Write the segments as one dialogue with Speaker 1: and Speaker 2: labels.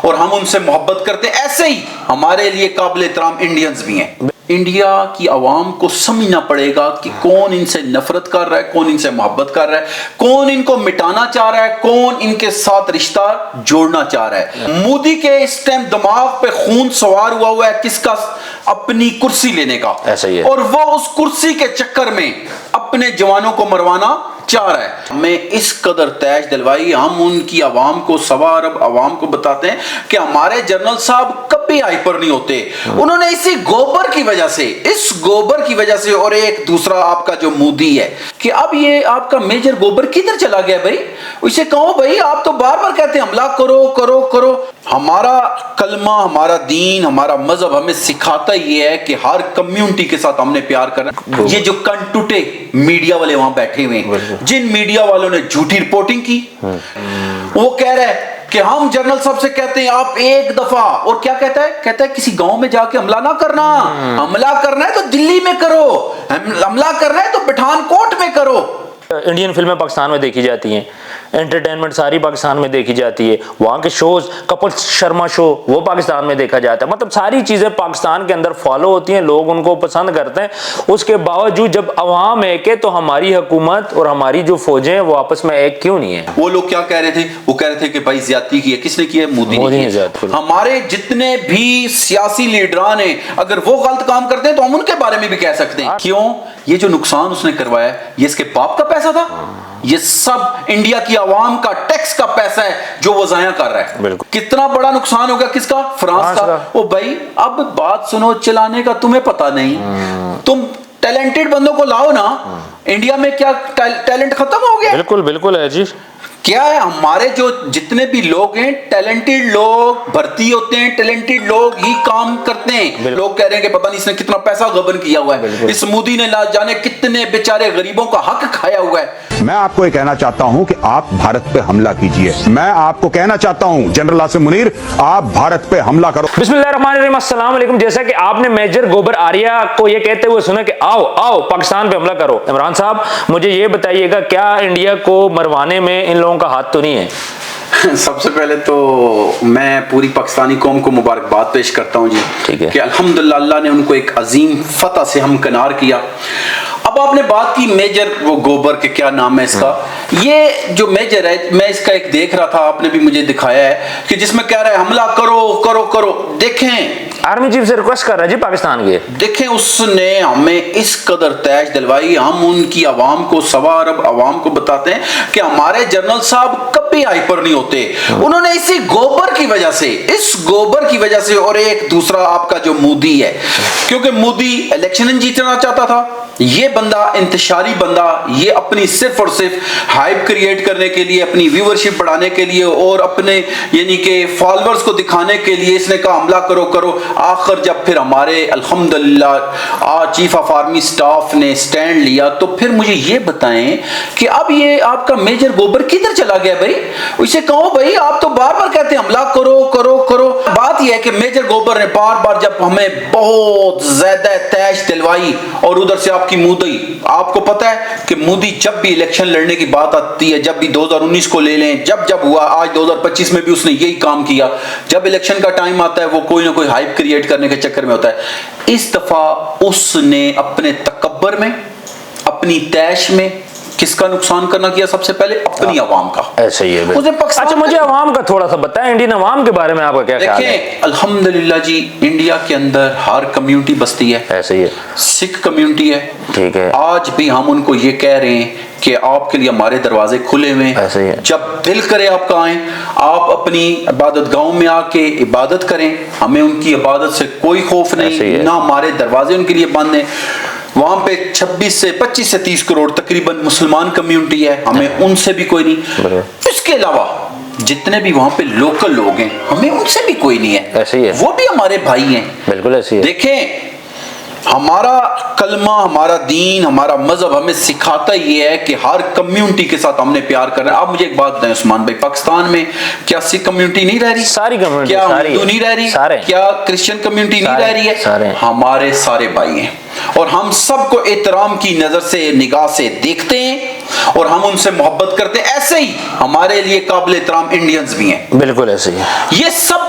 Speaker 1: اور ہم ان سے محبت کرتے ہیں، ایسے ہی ہمارے لیے قابل احترام انڈینز بھی ہیں۔ انڈیا کی عوام کو سمجھنا پڑے گا کہ کون ان سے نفرت کر رہا ہے، کون ان سے محبت کر رہا ہے، کون ان کو مٹانا چاہ رہا ہے، کون ان کے ساتھ رشتہ جوڑنا چاہ رہا ہے۔ مودی کے اس ٹائم دماغ پہ خون سوار ہوا ہے کس کا؟ اپنی کرسی لینے کا،
Speaker 2: ایسا ہی ہے،
Speaker 1: اور وہ اس کرسی کے چکر میں اپنے جوانوں کو مروانا چاہ رہا ہے۔ ہمیں اس قدر تیش دلوائی، ہم ان کی عوام کو، 1.25 ارب عوام کو بتاتے ہیں کہ ہمارے جنرل صاحب کبھی ہائپر نہیں ہوتے، انہوں نے اسی گوبر کی وجہ سے، اس گوبر کی وجہ سے، اور ایک دوسرا آپ کا جو مودی ہے کہ اب یہ آپ کا میجر گوبر کدھر چلا گیا بھائی؟ اسے کہو بھائی آپ تو بار بار کہتے ہیں حملہ کرو کرو کرو۔ ہمارا کلمہ، ہمارا دین، ہمارا مذہب ہمیں سکھاتا یہ ہے کہ ہر کمیونٹی کے ساتھ ہم نے پیار کرنا۔ یہ جو کنٹوٹے میڈیا والے وہاں بیٹھے ہوئے ہیں، جن میڈیا والوں نے جھوٹی رپورٹنگ کی، وہ کہہ رہے ہیں کہ ہم جنرل صاحب سے کہتے ہیں آپ ایک دفعہ، اور کیا کہتا ہے؟ کہتا ہے کسی گاؤں میں جا کے حملہ نہ کرنا، حملہ کرنا ہے تو دلی میں کرو، حملہ کرنا ہے تو پٹھان کوٹ میں کرو۔
Speaker 2: انڈین فلمیں پاکستان میں دیکھی جاتی ہیں، انٹرٹینمنٹ ساری پاکستان میں دیکھی جاتی ہے، وہاں کے شوز، کپل شرما شو وہ پاکستان میں دیکھا جاتا ہے، مطلب ساری چیزیں پاکستان کے اندر فالو ہوتی ہیں، لوگ ان کو پسند کرتے ہیں۔ اس کے باوجود جب عوام ایک ہے تو ہماری حکومت اور ہماری جو فوجیں ہیں وہ آپس میں ایک کیوں نہیں ہے؟
Speaker 1: وہ لوگ کیا کہہ رہے تھے؟ وہ کہہ رہے تھے کہ بھائی زیادتی کی ہے، کس نے کی ہے؟ مودی نے کی ہے۔ ہمارے جتنے بھی سیاسی لیڈران ہیں اگر وہ غلط کام کرتے ہیں تو ہم ان کے بارے میں بھی کہہ سکتے ہیں۔ کیوں؟ یہ جو نقصان اس نے کروایا ہے یہ اس کے باپ کا پیسہ تھا، یہ سب انڈیا کی عوام کا ٹیکس کا پیسہ ہے جو وہ ضائع کر رہا ہے۔ کتنا بڑا نقصان ہوگا کس کا؟ فرانس کا۔ او بھائی اب بات سنو، چلانے کا تمہیں پتہ نہیں، تم ٹیلنٹڈ بندوں کو لاؤ نا۔ انڈیا میں کیا ٹیلنٹ ختم ہو گیا؟
Speaker 2: بالکل بالکل ہے جی۔
Speaker 1: کیا ہے، ہمارے جو جتنے بھی لوگ ہیں ٹیلنٹڈ لوگ بھرتی ہوتے ہیں، ٹیلنٹڈ لوگ ہی کام کرتے ہیں۔ لوگ کہہ رہے ہیں کہ پتہ نہیں اس نے کتنا پیسہ غبن کیا ہوا ہے، اس مودی نے نہ جانے کتنے بیچارے غریبوں کا حق کھایا ہوا ہے۔
Speaker 3: میں آپ کو یہ کہنا چاہتا ہوں کہ آپ بھارت پہ حملہ کیجئے، میں آپ کو کہنا چاہتا ہوں جنرل عاصم منیر آپ بھارت پہ حملہ کرو۔
Speaker 2: بسم اللہ الرحمن الرحیم، السلام علیکم۔ جیسا کہ آپ نے میجر گوبر آریہ کو یہ کہتے ہوئے سنا کہ آؤ آؤ پاکستان پہ حملہ کرو، عمران صاحب مجھے یہ بتائیے گا کیا انڈیا کو مروانے میں ان لوگوں کا ہاتھ تو نہیں ہے؟
Speaker 1: سب سے پہلے تو میں پوری پاکستانی قوم کو مبارکباد پیش کرتا ہوں جی کہ الحمدللہ اللہ نے ان کو ایک عظیم فتح سے ہمکنار کیا۔ اب آپ نے بات کی میجر وہ گوبر کے کیا نام ہے اس کا، یہ جو میجر ہے میں اس کا ایک دیکھ رہا تھا، آپ نے بھی مجھے دکھایا ہے کہ جس میں کہہ رہا ہے حملہ کرو کرو کرو۔ دیکھیں
Speaker 2: آرمی چیف سے ریکویسٹ کر رہا ہے جی پاکستان کے،
Speaker 1: دیکھیں اس نے ہمیں اس قدر تیش دلوائی، ہم ان کی عوام کو 1.25 ارب عوام کو بتاتے ہیں کہ ہمارے جنرل صاحب کبھی ہائپر نہیں ہوتے، انہوں نے اسی گوبر کی وجہ سے، اس گوبر کی وجہ سے، اور ایک دوسرا آپ کا جو مودی ہے، کیونکہ مودی الیکشن جیتنا چاہتا تھا، یہ بندہ انتشاری بندہ، یہ اپنی صرف اور صرف ہائپ کریٹ کرنے کے لیے، اپنی ویورشپ بڑھانے کے لیے اور اپنے یعنی کہ فالوورز کو دکھانے کے لیے اس نے کہا حملہ کرو کرو۔ آخر جب پھر ہمارے الحمدللہ چیف آف آرمی سٹاف نے سٹینڈ لیا تو پھر مجھے یہ بتائیں کہ اب یہ آپ کا میجر گوبر کدھر چلا گیا بھائی؟ اسے کہو بھائی آپ تو بار بار کہتے ہیں حملہ کرو کرو کرو۔ بات یہ ہے کہ میجر گوبر نے بار بار جب ہمیں بہت زیادہ تیش دلوائی، اور ادھر سے آپ کی مودی، آپ کو پتہ ہے کہ مودی جب بھی الیکشن لڑنے کی بات آتی ہے، جب بھی 2019 کو لے لیں، جب ہوا، آج 2025 میں بھی اس نے یہی کام کیا، جب الیکشن کا ٹائم آتا ہے وہ کوئی نہ کوئی ہائپ کریٹ کرنے کے چکر میں ہوتا ہے۔ اس دفعہ اس نے اپنے تکبر میں، اپنی تیش میں کس کا نقصان کرنا کیا؟ سب سے پہلے اپنی عوام کا۔
Speaker 2: ایسا ہی ہے۔ اچھا مجھے عوام کا تھوڑا سا بتائیں، انڈین عوام کے بارے میں آپ کا کیا خیال ہے؟
Speaker 1: دیکھیں الحمدللہ جی انڈیا کے اندر ہر کمیونٹی بستی ہے،
Speaker 2: ایسا ہی ہے،
Speaker 1: سکھ کمیونٹی ہے،
Speaker 2: ٹھیک ہے،
Speaker 1: آج بھی ہم ان کو یہ کہہ رہے ہیں کہ آپ کے لیے ہمارے دروازے کھلے ہوئے ہیں، جب دل کرے آپ کا آئیں، آپ اپنی عبادت گاہوں میں آ کے عبادت کریں، ہمیں ان کی عبادت سے کوئی خوف نہیں، نہ ہمارے دروازے ان کے لیے بند ہیں۔ وہاں پہ 25 سے 30 کروڑ تقریباً مسلمان کمیونٹی ہے، ہمیں ان سے بھی کوئی نہیں۔ اس کے علاوہ جتنے بھی وہاں پہ لوکل لوگ ہیں ہمیں ان سے بھی کوئی نہیں ہے،
Speaker 2: ایسے ہی ہے،
Speaker 1: وہ بھی ہمارے بھائی ہیں۔
Speaker 2: بالکل ایسے ہی ہے۔
Speaker 1: دیکھیں ہمارا کلمہ، ہمارا دین، ہمارا مذہب ہمیں سکھاتا یہ ہے کہ ہر کمیونٹی کے ساتھ ہم نے پیار کرنا ہے۔ آپ مجھے ایک بات بتائیں عثمان بھائی، پاکستان میں کیا سکھ کمیونٹی نہیں رہ رہی؟
Speaker 2: ساری کمیونٹی،
Speaker 1: کیا ہندو نہیں رہ رہی؟ کیا کرسچن کمیونٹی نہیں رہ رہی ہے؟ ہمارے سارے بھائی ہیں، اور ہم سب کو احترام کی نظر سے، نگاہ سے دیکھتے ہیں، اور ہم ان سے محبت کرتے ہیں، ایسے ہی ہمارے لیے قابل احترام انڈینز بھی ہیں۔
Speaker 2: بالکل ایسے ہی ہے۔
Speaker 1: یہ سب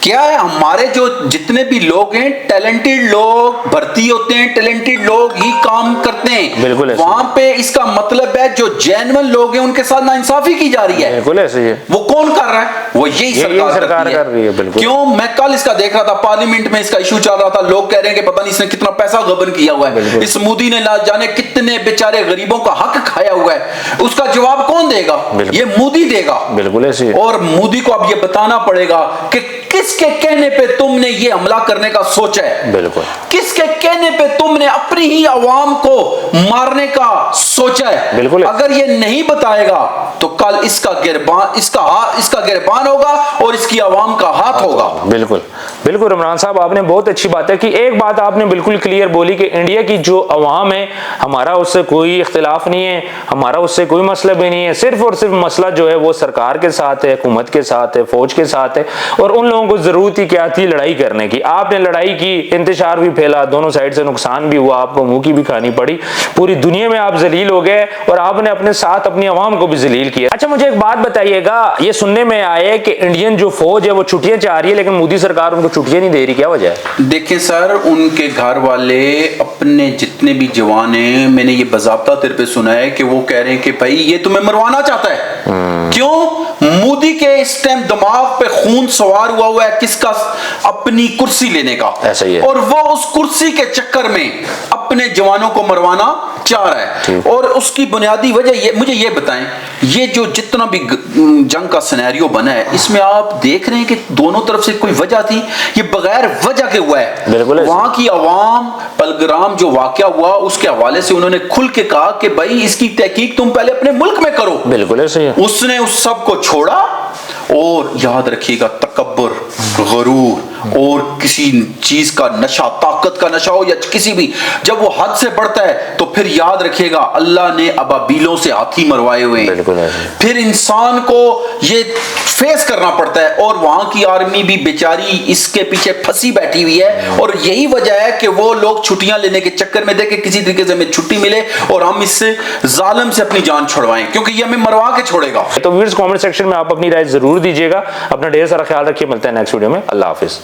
Speaker 1: کیا ہے ہمارے جو جتنے بھی لوگ ہیں ٹیلنٹڈ لوگ بھرتی ہوتے ہیں, ٹیلنٹڈ لوگ ہی کام کرتے ہیں.
Speaker 2: بالکل ایسے
Speaker 1: وہاں پہ اس کا مطلب ہے جو جینون لوگ ہیں ان کے ساتھ ناانصافی کی جا رہی ہے.
Speaker 2: بالکل ایسے ہی ہے.
Speaker 1: وہ کون کر رہا ہے؟ وہ یہی سرکار
Speaker 2: کر رہی ہے. بالکل.
Speaker 1: کیوں؟ میں کل اس کا دیکھ رہا تھا, پارلیمنٹ میں اس کا ایشو چل رہا تھا, لوگ کہہ رہے ہیں کہ پتہ نہیں اس نے کتنا پیسہ غبن کیا ہوا ہے, اس مودی نے نہ جانے کتنے بیچارے غریبوں کا حق کھایا ہوا ہے. اس کا جواب کون دے گا؟ یہ مودی دے گا.
Speaker 2: بالکل ایسے.
Speaker 1: اور مودی کو اب یہ بتانا پڑے گا کہ کس کے کہنے پہ تم نے یہ حملہ کرنے کا سوچا ہے.
Speaker 2: بالکل.
Speaker 1: کس کے کہنے پہ تم نے اپنی ہی عوام کو مارنے کا سوچا ہے.
Speaker 2: بالکل.
Speaker 1: اگر یہ نہیں بتائے گا تو کل اس کا گربان ہوگا اور اس کی عوام کا ہاتھ ہوگا.
Speaker 2: بالکل بالکل. عمران صاحب آپ نے بہت اچھی بات ہے کہ ایک بات آپ نے بالکل کلیئر بولی کہ انڈیا کی جو عوام ہے ہمارا اس سے کوئی اختلاف نہیں ہے, ہمارا اس سے کوئی مسئلہ بھی نہیں ہے. صرف اور صرف مسئلہ جو ہے وہ سرکار کے ساتھ ہے, حکومت کے ساتھ ہے, فوج کے ساتھ ہے. اور ان لوگوں کو ضرورت ہی کیا تھی؟ لڑائی کرنے کی. آپ نے لڑائی کی, انتشار بھی پھیلا, دونوں سائڈ سے نقصان بھی ہوا, آپ کو منہ کی بھی کھانی پڑی, پوری دنیا میں آپ ذلیل ہو گئے اور آپ نے اپنے ساتھ اپنی عوام کو بھی ذلیل کیا. اچھا مجھے ایک بات بتائیے گا, یہ سننے میں آئے کہ انڈین جو فوج ہے وہ چھٹیاں چاہ رہی ہے لیکن مودی سرکار ان کو چھٹیاں نہیں دے رہی, کیا وجہ ہے؟
Speaker 1: دیکھیں سر, ان کے گھر والے اپنے جتنے بھی جوان ہیں, میں نے یہ باضابطہ طور پہ سنا ہے کہ وہ کہہ رہے ہیں کہ بھائی یہ تمہیں مروانا چاہتا ہے. کیوں؟ مودی کے اس ٹائم دماغ پہ خون سوار ہوا ہے کس کا؟ اپنی کرسی لینے کا.
Speaker 2: ایسا ہی ہے.
Speaker 1: اور وہ اس کرسی کے چکر میں اپنے جوانوں کو مروانا چاہ رہا ہے. اور اس کی بنیادی وجہ یہ, مجھے یہ بتائیں, یہ جو جتنا بھی جنگ کا سینیریو بنا ہے اس میں آپ دیکھ رہے ہیں کہ دونوں طرف سے کوئی وجہ تھی؟ یہ بغیر وجہ کے ہوا ہے.
Speaker 2: بالکل.
Speaker 1: وہاں کی عوام پلگرام جو واقعہ ہوا اس کے حوالے سے انہوں نے کھل کے کہا کہ بھائی اس کی تحقیق تم پہلے اپنے ملک میں کرو.
Speaker 2: بالکل ایسے ہی.
Speaker 1: اس نے اس سب کو چھوڑا. اور یاد رکھیے گا, تکبر, غرور اور کسی چیز کا نشہ, طاقت کا نشہ ہو یا کسی بھی, جب وہ حد سے بڑھتا ہے تو پھر یاد رکھیے گا اللہ نے ابابیلوں سے ہاتھی مروائے ہوئے ہیں. پھر انسان کو یہ فیس کرنا پڑتا ہے. اور وہاں کی آرمی بھی بیچاری اس کے پیچھے پھنسی بیٹھی ہوئی ہے. اور یہی وجہ ہے کہ وہ لوگ چھٹیاں لینے کے چکر میں دیکھیں کسی طریقے سے ہمیں چھٹی ملے اور ہم اس سے ظالم سے اپنی جان چھڑوائیں, کیونکہ یہ ہمیں مروا کے چھوڑے گا.
Speaker 2: تو ویورز کامنٹ سیکشن میں آپ اپنی رائے ضرور دیجیے گا. اپنا ڈھیر سارا خیال رکھیے, ملتے ہیں نیکسٹ ویڈیو میں. اللہ حافظ.